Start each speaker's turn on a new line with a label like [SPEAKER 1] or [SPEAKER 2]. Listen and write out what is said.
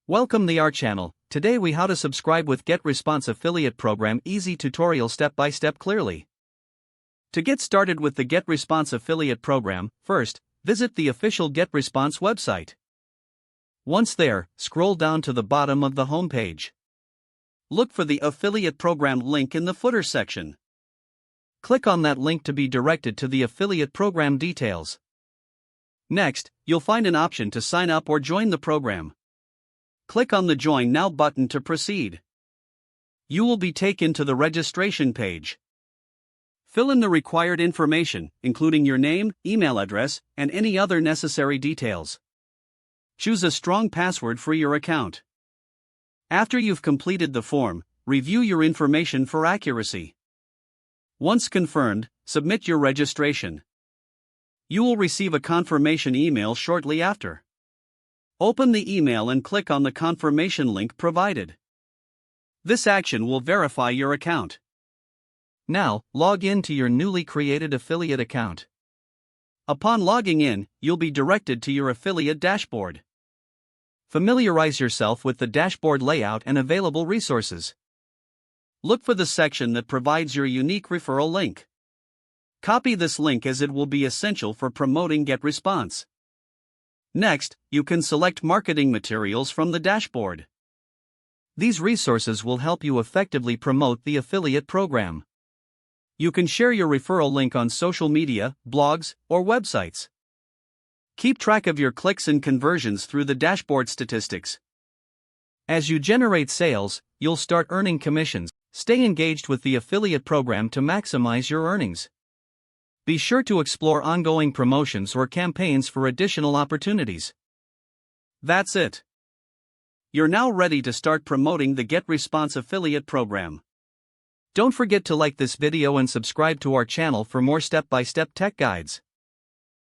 [SPEAKER 1] Welcome to our channel. Today we how to subscribe with GetResponse affiliate program easy tutorial step by step clearly. To get started with the GetResponse affiliate program, first, visit the official GetResponse website. Once there, scroll down to the bottom of the home page. Look for the affiliate program link in the footer section. Click on that link to be directed to the affiliate program details. Next, you'll find an option to sign up or join the program. Click on the Join Now button to proceed. You will be taken to the registration page. Fill in the required information, including your name, email address, and any other necessary details. Choose a strong password for your account. After you've completed the form, review your information for accuracy. Once confirmed, submit your registration. You will receive a confirmation email shortly after. Open the email and click on the confirmation link provided. This action will verify your account. Now, log in to your newly created affiliate account. Upon logging in, you'll be directed to your affiliate dashboard. Familiarize yourself with the dashboard layout and available resources. Look for the section that provides your unique referral link. Copy this link as it will be essential for promoting GetResponse. Next, you can select marketing materials from the dashboard. These resources will help you effectively promote the affiliate program. You can share your referral link on social media, blogs, or websites. Keep track of your clicks and conversions through the dashboard statistics. As you generate sales, you'll start earning commissions. Stay engaged with the affiliate program to maximize your earnings. Be sure to explore ongoing promotions or campaigns for additional opportunities. That's it. You're now ready to start promoting the GetResponse affiliate program. Don't forget to like this video and subscribe to our channel for more step-by-step tech guides.